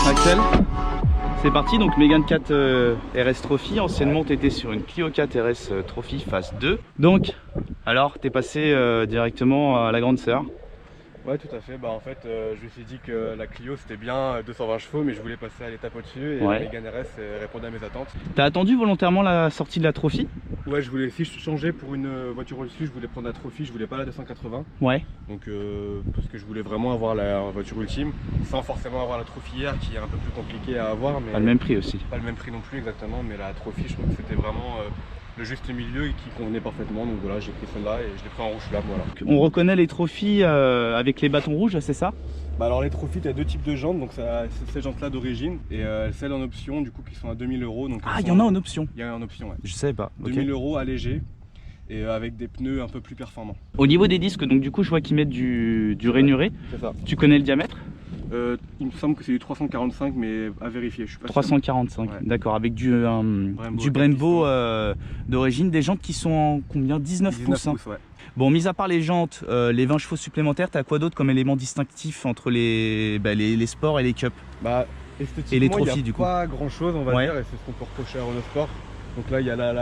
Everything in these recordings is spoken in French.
Axel, c'est parti. Donc Mégane 4 RS Trophy. Anciennement tu étais sur une Clio 4 RS Trophy phase 2. Donc alors tu es passé directement à la grande sœur. Ouais, tout à fait. Bah en fait je me suis dit que la Clio c'était bien 220 chevaux, mais je voulais passer à l'étape au-dessus et la Mégane RS répondait à mes attentes. T'as attendu volontairement la sortie de la Trophy? Ouais, je voulais, si je changeais pour une voiture au-dessus, je voulais prendre la Trophy, je voulais pas la 280. Ouais. Donc parce que je voulais vraiment avoir la voiture ultime, sans forcément avoir la Trophy hier qui est un peu plus compliquée à avoir. Mais pas le même prix aussi. Pas le même prix non plus exactement, mais la Trophy je trouve que c'était vraiment le juste milieu qui convenait parfaitement. Donc voilà, j'ai pris celle-là et je l'ai pris en rouge flamme. Voilà. On reconnaît les trophies avec les bâtons rouges, c'est ça? Bah alors les trophies, tu as deux types de jantes, donc c'est ces jantes là d'origine et celles en option du coup qui sont à 2000 €. Donc ah, il y en a en option? Il y en a en option, ouais. Je sais pas. 2000 € allégés et avec des pneus un peu plus performants. Au niveau des disques, donc du coup je vois qu'ils mettent du rainuré. C'est ça. Tu connais le diamètre? Il me semble que c'est du 345, mais à vérifier, je suis pas 345, sûr. Ouais. D'accord, avec du Brembo d'origine, des jantes qui sont en combien? 19 pouces, hein. Ouais. Bon, mis à part les jantes, les 20 chevaux supplémentaires, t'as quoi d'autre comme élément distinctif entre les sports et les cups? Bah, esthétiquement, et les trophies, du coup, pas grand chose on va dire, et c'est ce qu'on peut reprocher à Renault Sport. Donc là il y a la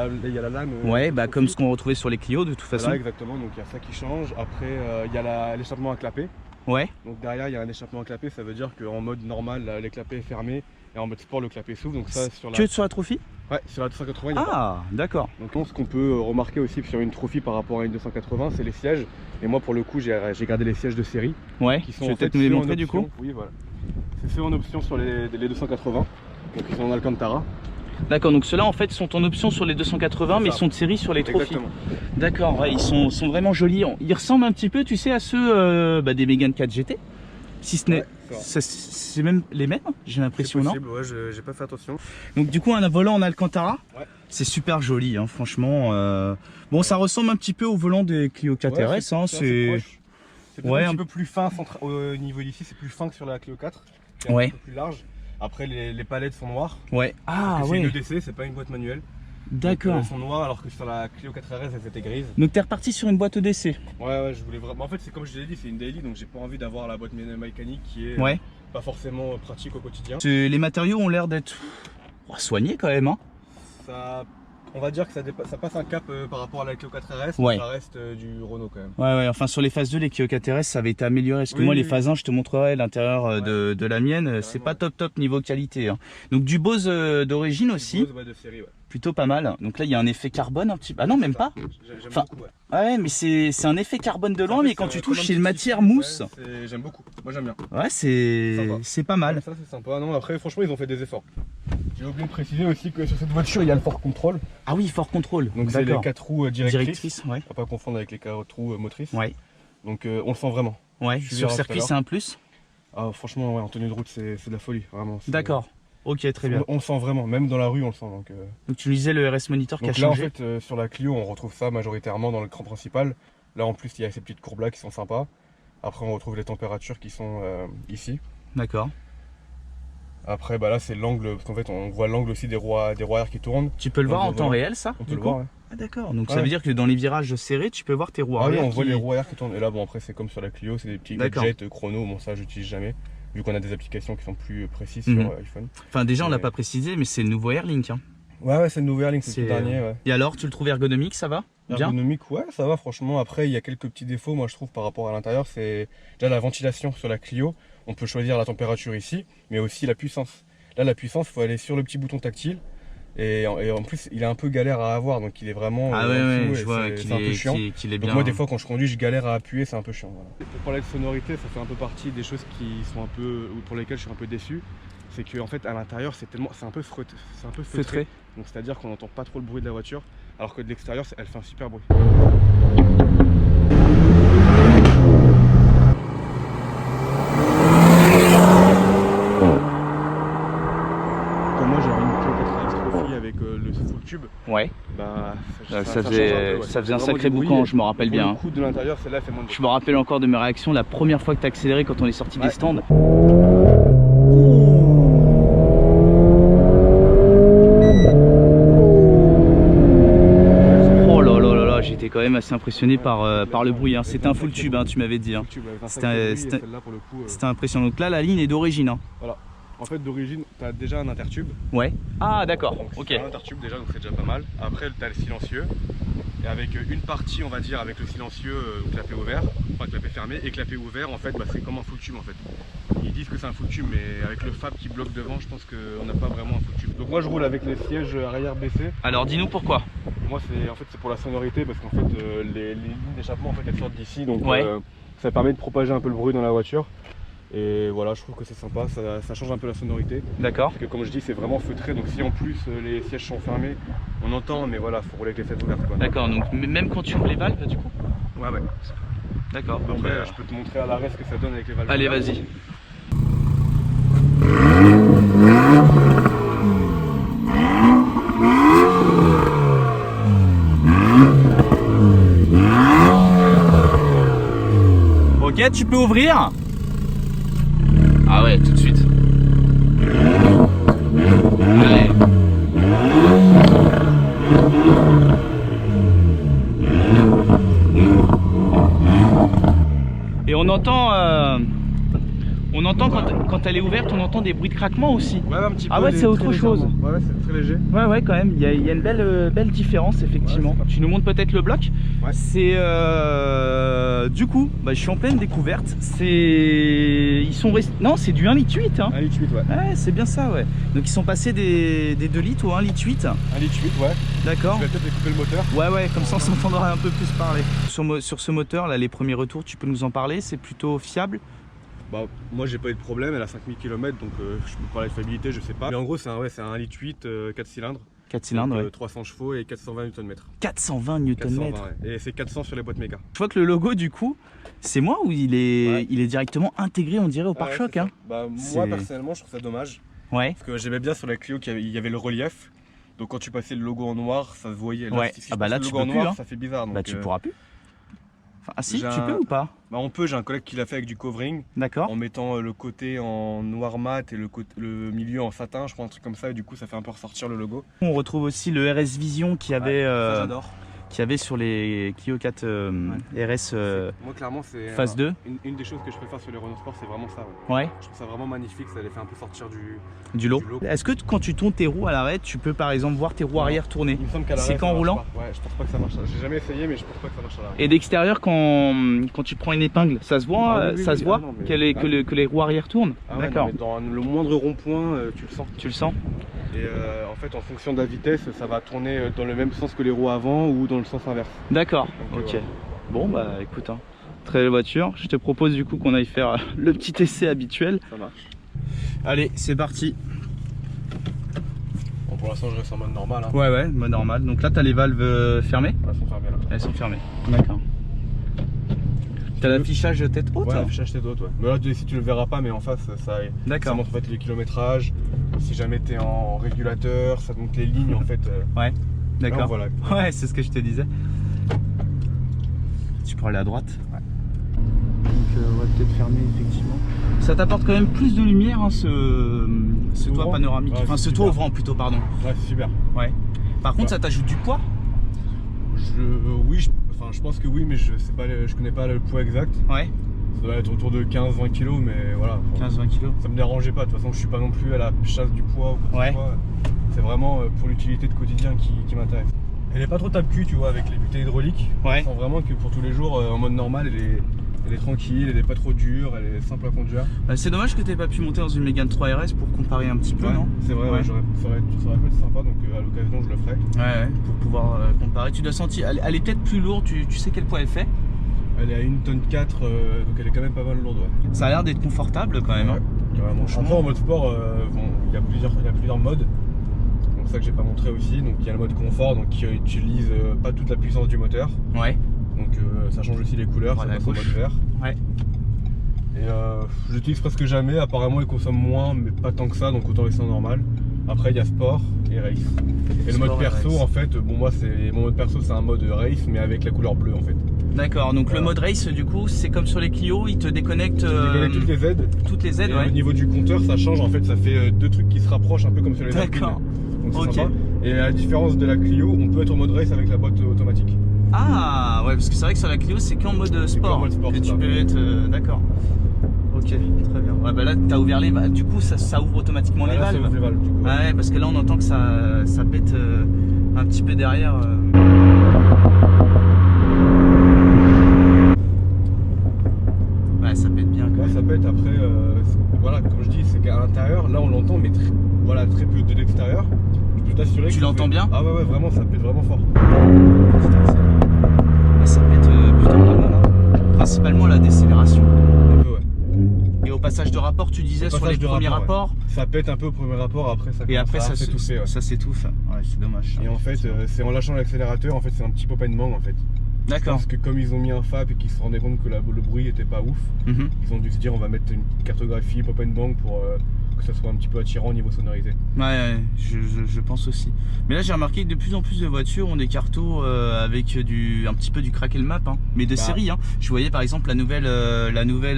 lame. Ouais, bah comme ce qu'on retrouvait sur les Clio de toute façon. Voilà, exactement, donc il y a ça qui change. Après il y a l'échappement à clapet. Ouais. Donc derrière il y a un échappement à clapet, ça veut dire qu'en mode normal les clapets est fermé et en mode sport le clapet s'ouvre. Donc ça sur la... Que sur la Trophy? Ouais, sur la 280 il y a ah, d'accord. Donc ce qu'on peut remarquer aussi sur une Trophy par rapport à une 280, c'est les sièges. Et moi pour le coup j'ai gardé les sièges de série. Ouais, qui sont tu veux peut-être nous les montrer du coup? Oui, voilà. C'est ceux en option sur les 280. Donc ils sont en Alcantara. D'accord, donc ceux-là en fait sont en option sur les 280 mais ils sont de série sur les Trophy. D'accord, ouais, ils sont vraiment jolis. Ils ressemblent un petit peu, tu sais, à ceux des Mégane 4 GT. Si ce n'est, c'est même les mêmes, j'ai l'impression, non? Ouais, j'ai pas fait attention. Donc du coup un volant en Alcantara, ouais. C'est super joli, hein, franchement. Bon, ça ressemble un petit peu au volant des Clio 4 RS, hein, c'est un petit peu plus fin au niveau d'ici, c'est plus fin que sur la Clio 4. C'est un peu plus large. Après les palettes sont noires. Ouais. Ah ouais. C'est une EDC, c'est pas une boîte manuelle. D'accord. Elles sont noires alors que sur la Clio 4 RS elles étaient grises. Donc t'es reparti sur une boîte EDC. Ouais, je voulais vraiment. En fait c'est comme je te l'ai dit, c'est une daily, donc j'ai pas envie d'avoir la boîte mécanique qui est pas forcément pratique au quotidien. Les matériaux ont l'air d'être soignés quand même, hein. On va dire que ça passe un cap par rapport à la Clio 4 RS, ouais. Mais ça reste du Renault quand même. Ouais, enfin sur les phases 2, les Clio 4 RS ça avait été amélioré. Parce que moi les phases 1, je te montrerai l'intérieur de la mienne, c'est pas top niveau qualité, hein. Donc du Bose d'origine aussi. Bose, de série, ouais. Plutôt pas mal. Donc là il y a un effet carbone un petit peu. Ah non, même pas. J'aime beaucoup, ouais. Ouais, mais c'est un effet carbone de loin, mais quand tu touches, c'est une matière mousse. Ouais, j'aime beaucoup, moi j'aime bien. Ouais, c'est pas mal. Ça c'est sympa. Non, après franchement ils ont fait des efforts. J'ai oublié de préciser aussi que sur cette voiture il y a le Fort Control. Ah oui, Fort Control. Donc c'est les 4 roues directrices. Ouais. Faut pas confondre avec les 4 roues motrices. Ouais. Donc on le sent vraiment. Ouais, sur circuit c'est un plus. Ah franchement ouais, en tenue de route c'est de la folie, vraiment. D'accord. Ok, très bien. On le sent vraiment, même dans la rue on le sent. Donc tu lisais le RS Monitor qui a changé. Là en fait sur la Clio on retrouve ça majoritairement dans l'écran principal. Là en plus il y a ces petites courbes là qui sont sympas. Après on retrouve les températures qui sont ici. D'accord. Après bah là c'est l'angle, parce qu'en fait on voit l'angle aussi des roues arrière qui tournent. Tu peux le voir en temps réel ça? On peut le voir, ouais. Ah d'accord, donc ça veut dire que dans les virages serrés tu peux voir tes roues arrière. Oui, on voit les roues arrière qui tournent. Et là bon après c'est comme sur la Clio, c'est des petits gadgets chrono, bon ça j'utilise jamais. Vu qu'on a des applications qui sont plus précises sur iPhone. Enfin déjà on l'a pas précisé mais c'est le nouveau Airlink, hein. Ouais c'est le nouveau Airlink, c'est le dernier, ouais. Et alors tu le trouves ergonomique, ça va? Bien. Ergonomique, ouais ça va franchement. Après il y a quelques petits défauts moi je trouve par rapport à l'intérieur. C'est déjà la ventilation sur la Clio. On peut choisir la température ici, mais aussi la puissance. Là la puissance, il faut aller sur le petit bouton tactile. Et en plus il est un peu galère à avoir, donc il est vraiment je vois c'est un peu chiant. Qu'il est bien. Donc moi des fois quand je conduis je galère à appuyer, c'est un peu chiant, voilà. Pour parler de sonorité, ça fait un peu partie des choses qui sont un peu, ou pour lesquelles je suis un peu déçu. C'est que en fait à l'intérieur c'est un peu feutré. Donc c'est à dire qu'on n'entend pas trop le bruit de la voiture, alors que de l'extérieur elle fait un super bruit. Ouais. Bah, ça faisait un sacré boucan, je me rappelle bien. Le coup de l'intérieur, celle-là fait moins de bruit. Je me rappelle encore de mes réactions la première fois que tu as accéléré quand on est sorti des stands. Oh là là là là, j'étais quand même assez impressionné par le bruit, hein. C'était un full tube, hein, tu m'avais dit, hein. C'était impressionnant. Donc là la ligne est d'origine, hein. Voilà. En fait, d'origine, tu as déjà un intertube. Ouais. Ah, d'accord. Donc, Ok. t'as un intertube déjà, donc c'est déjà pas mal. Après, tu as le silencieux. Et avec une partie, on va dire, avec le silencieux, clapet ouvert, enfin clapet fermé, et clapet ouvert, en fait, bah, c'est comme un full tube en fait. Ils disent que c'est un full tube, mais avec le fab qui bloque devant, je pense qu'on n'a pas vraiment un full tube. Donc moi, je roule avec les sièges arrière baissés. Alors, dis-nous pourquoi. Moi, c'est pour la sonorité, parce qu'en fait, les lignes d'échappement, en fait, elles sortent d'ici, donc Ouais. ça permet de propager un peu le bruit dans la voiture. Et voilà, je trouve que c'est sympa, ça change un peu la sonorité. D'accord. Parce que comme je dis, c'est vraiment feutré, donc si en plus les sièges sont fermés, on entend, mais voilà, faut rouler avec les fenêtres ouvertes, quoi. D'accord, donc même quand tu roules les valves, du coup. Ouais, ouais. D'accord. Bon, Après, bah, je peux te montrer à l'arrêt ce que ça donne avec les valves. allez, vas-y. Ok, tu peux ouvrir. Ah ouais, tout de suite. Allez. Et on entend quand elle est ouverte, on entend des bruits de craquement aussi. Ouais, un petit peu. Ah ouais, c'est autre chose. Ouais, ouais, c'est très léger. Ouais, quand même, il y a une belle différence, effectivement. Ouais, tu nous montres peut-être le bloc. Ouais. C'est du coup, bah, je suis en pleine découverte. Ils sont restés. Non, c'est du 1,8 litre. Hein. 1,8 litre, ouais. Ouais, c'est bien ça, ouais. Donc ils sont passés des 2 litres au 1,8 litre. 1,8 litre, ouais. D'accord. Je vais peut-être découper le moteur. Ouais, comme ça on s'entendra un peu plus parler. Sur ce moteur, là, les premiers retours, tu peux nous en parler? C'est plutôt fiable? Bah, moi j'ai pas eu de problème, elle a 5000 km, donc je peux parler de fiabilité, je sais pas. Mais en gros, c'est un 1,8 litre, 4 cylindres. 4 cylindres, donc, ouais. 300 chevaux et 420 Nm. 420 Nm. 420, ouais. Et c'est 400 sur les boîtes méga. Je vois que le logo, du coup, c'est moi ou il est directement intégré, on dirait, au pare-choc, hein. Bah, moi personnellement, je trouve ça dommage. Ouais. Parce que j'aimais bien sur la Clio qu'il y avait le relief. Donc quand tu passais le logo en noir, ça se voyait. Là, Ouais. si Ah bah là, le tu logo peux en plus, noir, hein. ça fait bizarre. Donc, Bah tu pourras plus. Enfin, ah si, j'ai tu peux ou pas? Bah on peut, j'ai un collègue qui l'a fait avec du covering. D'accord. En mettant le côté en noir mat et le milieu en satin, je crois, un truc comme ça, et du coup ça fait un peu ressortir le logo. On retrouve aussi le RS Vision qui avait, ça j'adore. qui avait sur les Clio 4 RS Moi clairement c'est phase 2. Une des choses que je préfère sur les Renault Sport, c'est vraiment ça. Ouais. Je trouve ça vraiment magnifique, ça les fait un peu sortir Du lot. Est-ce que quand tu tournes tes roues à l'arrêt, tu peux par exemple voir tes roues arrière tourner? Il me semble qu'à l'arrêt, c'est qu'en roulant? Ouais, je pense pas que ça marche. J'ai jamais essayé, mais je pense pas que ça marche à l'arrêt. Et d'extérieur, quand tu prends une épingle, ça se voit, que les roues arrière tournent? Ah ouais, d'accord. Dans le moindre rond-point, tu le sens. Tu le sens? Et en fait, en fonction de la vitesse, ça va tourner dans le même sens que les roues avant ou dans le sens inverse. D'accord, ok. Voilà. Bon bah écoute, hein, très belle voiture. Je te propose du coup qu'on aille faire le petit essai habituel. Ça marche. Allez, c'est parti. Bon, pour l'instant, je reste en mode normal. Hein. Ouais, mode normal. Donc là, t'as les valves fermées? Elles sont fermées là. Elles sont fermées. D'accord. T'as l'affichage tête haute? Ouais, l'affichage tête haute, ouais. Mais là, si tu le verras pas, mais en face, ça montre en fait les kilométrages. Si jamais t'es en régulateur, ça te montre les lignes en fait. Ouais, d'accord. Voilà. Ouais, c'est ce que je te disais. Tu peux aller à droite. Ouais. Donc on va peut-être fermer effectivement. Ça t'apporte quand même plus de lumière, hein, ce toit panoramique. Ouais, enfin, ce toit ouvrant plutôt, pardon. Ouais, c'est super. Ouais. Par contre, ça t'ajoute du poids? Oui, je pense que oui, mais je connais pas le poids exact. Ouais. Ça doit être autour de 15-20 kg, mais voilà. 15-20 kg. Ça me dérangeait pas, de toute façon je suis pas non plus à la chasse du poids ou quoi que ce soit. C'est vraiment pour l'utilité de quotidien qui m'intéresse. Elle est pas trop tape-cul, tu vois, avec les butées hydrauliques. Ouais. On sent vraiment que pour tous les jours, en mode normal, elle est tranquille, elle est pas trop dure, elle est simple à conduire. Bah, c'est dommage que t'aies pas pu monter dans une Mégane 3 RS pour comparer un petit peu, non? C'est vrai, ouais. Ça aurait pu être sympa, donc à l'occasion je le ferai. Ouais, pour pouvoir comparer. Tu dois sentir, elle est peut-être plus lourde, tu sais quel poids elle fait? Elle est à 1,4 tonne, donc elle est quand même pas mal lourde. Ouais. Ça a l'air d'être confortable quand même. Ouais, carrément. Après en mode sport, il y a plusieurs modes. Donc ça que j'ai pas montré aussi. Donc il y a le mode confort, donc qui utilise pas toute la puissance du moteur. Ouais. Donc ça change aussi les couleurs, voilà, ça passe en mode vert. Ouais. Et j'utilise presque jamais, apparemment il consomme moins, mais pas tant que ça, donc autant laisser en normal. Après il y a sport et race. Et le mode perso en fait, bon moi mon mode perso c'est un mode race mais avec la couleur bleue en fait. D'accord, donc le mode race du coup c'est comme sur les Clio, il te déconnecte toutes les aides. Toutes les aides, ouais. Au niveau du compteur ça change en fait, ça fait deux trucs qui se rapprochent un peu comme sur les Alpines. D'accord. Donc c'est sympa. Et à la différence de la Clio, on peut être en mode race avec la boîte automatique. Ah ouais, parce que c'est vrai que sur la Clio c'est qu'en mode sport. Que tu peux être d'accord. Ok. Ok, très bien. Ouais, bah là, t'as ouvert les valves. Du coup, ça ouvre automatiquement les Là, ça valves. ouvre les valves, du coup. Ouais, parce que là, on entend que ça pète un petit peu derrière. Ouais, ça pète bien. Ouais, ça pète. Après, voilà, comme je dis, c'est qu'à l'intérieur, là, on l'entend, mais voilà, très peu de l'extérieur. Je peux t'assurer que Tu l'entends bien? Ah ouais, vraiment, ça pète vraiment fort. Ça pète plutôt pas mal. Hein. Principalement la décélération. Un peu, ouais. Et au passage de rapport, tu disais sur les premiers rapports. Ouais. Ça pète un peu au premier rapport, après ça Et après ça s'étouffe. Ouais. Ça s'étouffe. Ouais, c'est dommage. Et en fait, c'est en lâchant l'accélérateur, en fait, c'est un petit pop and bang en fait. D'accord. Parce que comme ils ont mis un FAP et qu'ils se rendaient compte que le bruit était pas ouf, ils ont dû se dire on va mettre une cartographie pop and bang pour que ça soit un petit peu attirant au niveau sonorité. Ouais, je pense aussi. Mais là j'ai remarqué que de plus en plus de voitures ont des cartos avec un petit peu du crackle map, hein, mais de série. Hein. Je voyais par exemple la nouvelle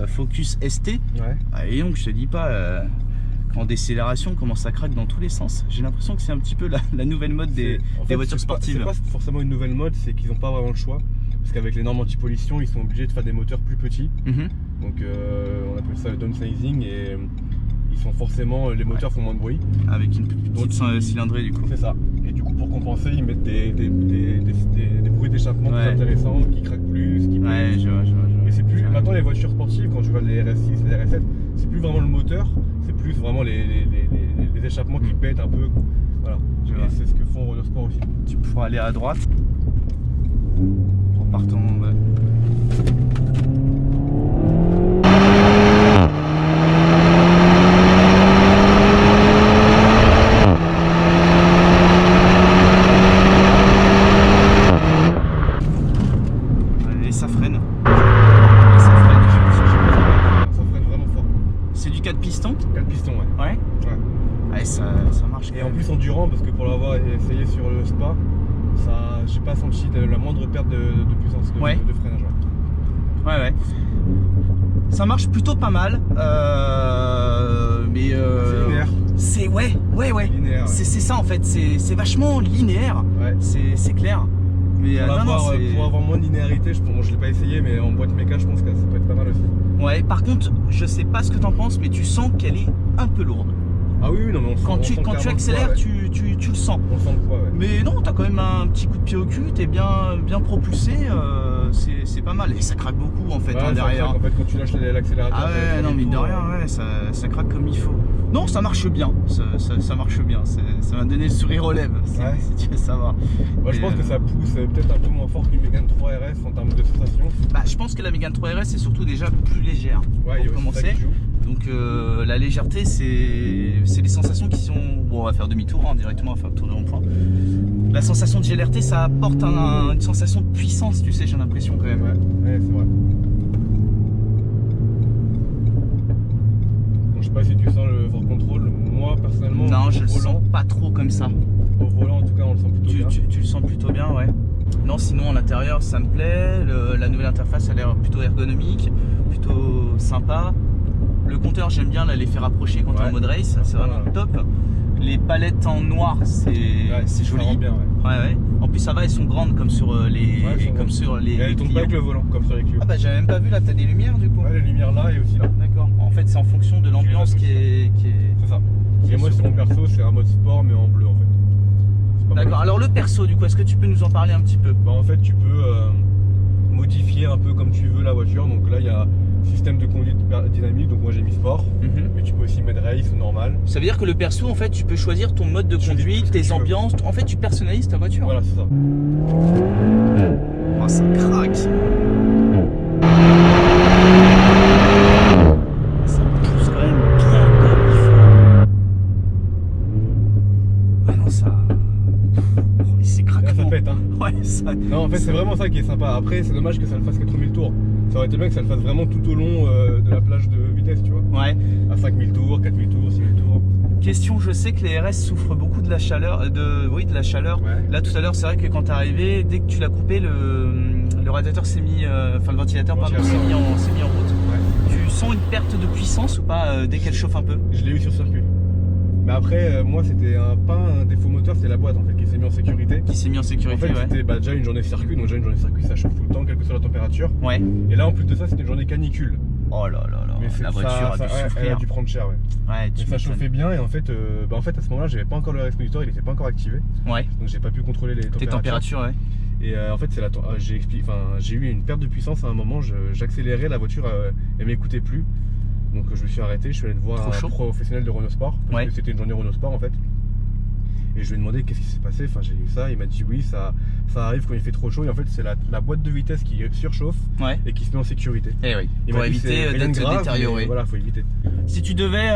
Focus ST. Ouais. Et donc je te dis pas en décélération comment ça craque dans tous les sens. J'ai l'impression que c'est un petit peu la nouvelle mode des voitures sportives. C'est pas forcément une nouvelle mode, c'est qu'ils n'ont pas vraiment le choix. Parce qu'avec les normes anti-pollution, ils sont obligés de faire des moteurs plus petits. Donc on appelle ça le downsizing et ils sont forcément, les moteurs font moins de bruit. Avec une petite cylindrée du coup. C'est ça. Et du coup pour compenser, ils mettent des bruits d'échappement plus intéressants, qui craquent plus, qui Ouais, je vois. Et c'est plus, maintenant les voitures sportives, quand tu vois les RS6 et les RS7, c'est plus vraiment le moteur, c'est plus vraiment les échappements qui pètent un peu. Voilà. Et c'est ce que font Renault Sport aussi. Tu pourras aller à droite. Repartons. Et ça freine. Ça freine vraiment fort. C'est du 4 pistons? 4 pistons, ouais. Ouais. Ouais, ça marche. Et en plus endurant, parce que pour l'avoir essayé sur le Spa, j'ai pas senti la moindre perte de puissance de freinage. Ouais. Ça marche plutôt pas mal. Mais c'est linéaire. C'est ouais. Linéaire. C'est ça en fait. C'est vachement linéaire. Ouais. C'est clair. Mais pour avoir moins de linéarité, je l'ai pas essayé, mais en boîte méca, je pense que ça peut être pas mal aussi. Ouais. Par contre, je sais pas ce que t'en penses, mais tu sens qu'elle est un peu lourde. Ah oui, non, mais quand tu accélères, tu le sens. On sent le poids, ouais. Mais non, t'as quand même un petit coup de pied au cul, t'es bien propulsé, c'est pas mal. Et ça craque beaucoup en fait derrière. Craque, en fait, quand tu lâches l'accélérateur. Ah ouais, non, mine de rien, ça craque comme il faut. Non, ça marche bien, ça marche bien. Ça m'a donné le sourire aux lèvres, si tu veux savoir. Moi, je pense que ça pousse peut-être un peu moins fort qu'une Mégane 3 RS en termes de sensation. Bah, je pense que la Mégane 3 RS est surtout déjà plus légère. Ouais, pour commencer. Donc la légèreté, c'est les sensations qui sont... Bon, on va faire demi-tour, directement, on va faire le tour de rond-point. La sensation de légèreté, ça apporte une sensation de puissance, tu sais, j'ai l'impression quand même. Ouais, c'est vrai. Bon, je sais pas si tu sens le fort contrôle. Moi, personnellement, non, je le sens pas trop comme ça. Au volant, en tout cas, on le sent plutôt bien. Tu le sens plutôt bien, ouais. Non, sinon, à l'intérieur, ça me plaît. La nouvelle interface a l'air plutôt ergonomique, plutôt sympa. Le compteur, j'aime bien l'effet rapproché quand on est en mode race, c'est vraiment top. Les palettes en noir, c'est joli. Ça rend bien, ouais. En plus, ça va, elles sont grandes comme sur les. Et elles tombent pas avec le volant, comme sur les Clio. Ah bah, j'avais même pas vu là, t'as des lumières du coup. Ouais, les lumières là et aussi là. D'accord. En fait, c'est en fonction de l'ambiance qui est. C'est ça. Et moi, sur mon perso, c'est un mode sport, mais en bleu en fait. D'accord. Alors, le perso, du coup, est-ce que tu peux nous en parler un petit peu? Bah, en fait, tu peux modifier un peu comme tu veux la voiture. Donc là, il y a système de conduite dynamique, donc moi j'ai mis sport, mais tu peux aussi mettre race ou normal. Ça veut dire que le perso, en fait, tu peux choisir ton mode de conduite, tes ambiances, en fait tu personnalises ta voiture. Voilà, c'est ça. Oh, ça craque. Ça pousse quand même bien comme il faut. Ah non, ça... mais c'est craquant. Là, ça pète, hein. Ouais, ça... Non, en fait, c'est vraiment ça qui est sympa. Après, c'est dommage que ça ne fasse que 3000 tours. Ça aurait été bien que ça le fasse vraiment tout au long de la plage de vitesse, tu vois. Ouais. À 5000 tours, 4000 tours, 6000 tours. Question, je sais que les RS souffrent beaucoup de la chaleur, de la chaleur. Ouais. Là tout à l'heure, c'est vrai que quand t'es arrivé, dès que tu l'as coupé, le radiateur s'est mis, enfin le ventilateur pardon, s'est mis en route. Ouais. Tu sens une perte de puissance ou pas dès qu'elle chauffe un peu? Je l'ai eu sur circuit. Mais après, moi, c'était pas un défaut moteur, c'était la boîte en fait qui s'est mis en sécurité. Qui s'est mis en sécurité, en fait, c'était déjà une journée de circuit, donc déjà une journée de circuit, ça chauffe tout le temps, quelle que soit la température. Ouais. Et là, en plus de ça, c'était une journée canicule. Oh là là là. Mais la voiture a dû souffrir. Elle a dû prendre cher, ouais. Ouais, Mais ça chauffait bien et en fait, à ce moment-là, j'avais pas encore le expéditeur, il était pas encore activé. Ouais. Donc j'ai pas pu contrôler les températures. Tes températures, ouais. Et en fait, j'ai eu une perte de puissance à un moment, j'accélérais, la voiture, elle m'écoutait plus. Donc je me suis arrêté, je suis allé voir un professionnel de Renault Sport, parce que c'était une journée Renault Sport en fait. Et je lui ai demandé qu'est-ce qui s'est passé, enfin j'ai eu ça, il m'a dit oui, ça arrive quand il fait trop chaud, et en fait c'est la boîte de vitesse qui surchauffe et qui se met en sécurité. Et oui, il pour éviter d'être détérioré. Voilà, faut éviter. Si tu devais...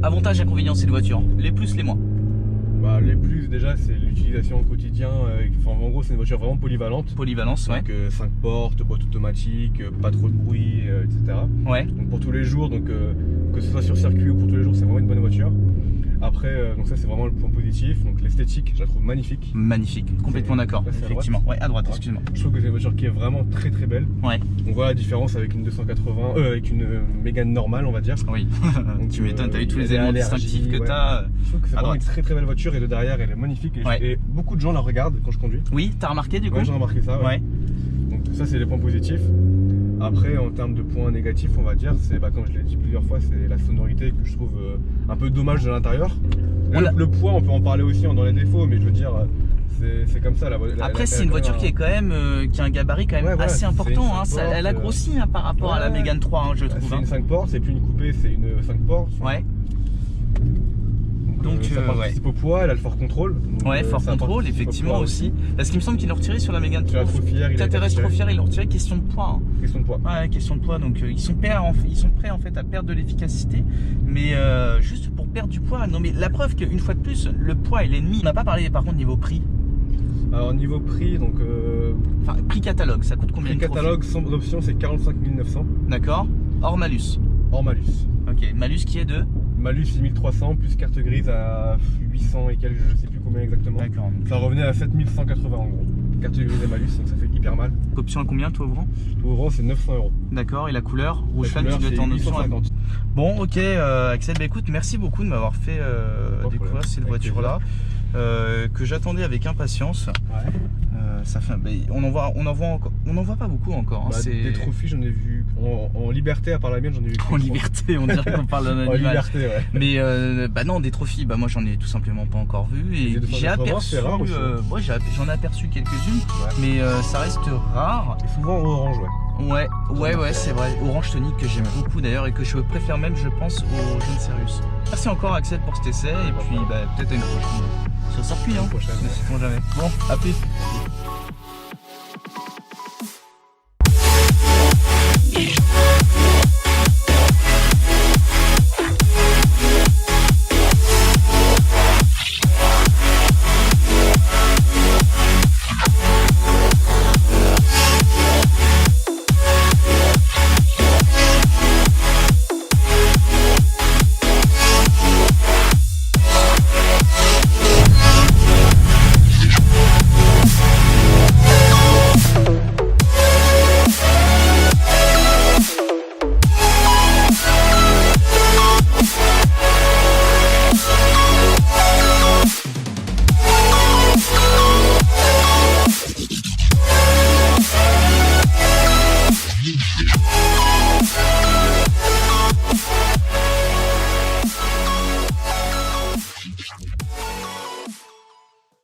avantages et inconvénients de cette voiture, les plus, les moins. Bah, les plus déjà c'est l'utilisation au quotidien, en gros c'est une voiture vraiment polyvalente. Polyvalence, ouais. Donc 5 portes, boîte automatique, pas trop de bruit, etc. Ouais. Donc pour tous les jours, donc, que ce soit sur circuit ou pour tous les jours, c'est vraiment une bonne voiture. Après, donc ça c'est vraiment le point positif, donc l'esthétique je la trouve magnifique. Magnifique, complètement d'accord, effectivement. Ouais, à droite, excuse-moi. Je trouve que c'est une voiture qui est vraiment très très belle. Ouais. On voit la différence avec une 280, avec une Mégane normale on va dire. Oui, donc, tu m'étonnes, t'as eu tous les éléments distinctifs que t'as. Je trouve que c'est vraiment une très très belle voiture et de derrière elle est magnifique et beaucoup de gens la regardent quand je conduis. Oui, t'as remarqué du coup? Ouais, j'ai remarqué ça. Ouais. Donc ça c'est les points positifs. Après en termes de points négatifs on va dire, c'est comme je l'ai dit plusieurs fois, c'est la sonorité que je trouve un peu dommage de l'intérieur. Le poids on peut en parler aussi dans les défauts, mais je veux dire c'est comme ça. Après c'est une voiture qui est quand même qui a un gabarit quand même assez important. Elle a grossi par rapport à la Mégane 3 je trouve. C'est une 5 portes, c'est plus une coupée, c'est une 5 portes. Ouais. Donc ça participe au poids, elle a le fort contrôle. Ouais, fort contrôle, effectivement aussi. Parce qu'il me semble qu'ils l'ont retiré sur la Mégane 3. T'intéresse trop fier, ils l'ont retiré, question de poids. Question de poids. Ouais, question de poids. Donc ils sont prêts en fait à perdre de l'efficacité, mais juste pour perdre du poids. Non mais la preuve qu'une fois de plus, le poids est l'ennemi. On n'a pas parlé par contre niveau prix. Alors niveau prix, donc... Enfin, prix catalogue, ça coûte combien? Prix catalogue, sans option, c'est 45 900. D'accord. Hors malus. Hors malus. Ok, malus qui est de? Malus 6300 plus carte grise à 800 et quelques, je sais plus combien exactement. D'accord. Ça revenait à 7180 en gros. Carte grise et malus, donc ça fait hyper mal. Option à combien, toi ouvrant? Tout ouvrant c'est 900 €. D'accord, et la couleur? Rouge flamme, tu dois être en option. Bon, ok, Axel, bah écoute, merci beaucoup de m'avoir fait découvrir cette voiture-là. Que j'attendais avec impatience. Ouais. Ça fait, on en voit pas beaucoup encore. Des trophies, j'en ai vu en liberté, à part la mienne, j'en ai vu. En liberté, on dirait qu'on parle d'un animal. En liberté, ouais. Mais non, des trophies, moi j'en ai tout simplement pas encore vu. Et j'ai aperçu, j'en ai aperçu quelques-unes, mais ça reste rare. Et souvent en orange, Ouais, c'est vrai. Orange tonique que j'aime beaucoup d'ailleurs et que je préfère même, je pense, au jaune Sirius. Merci encore Axel pour cet essai et puis peut-être à une prochaine sur circuit, ne sait-on jamais. Bon, à plus.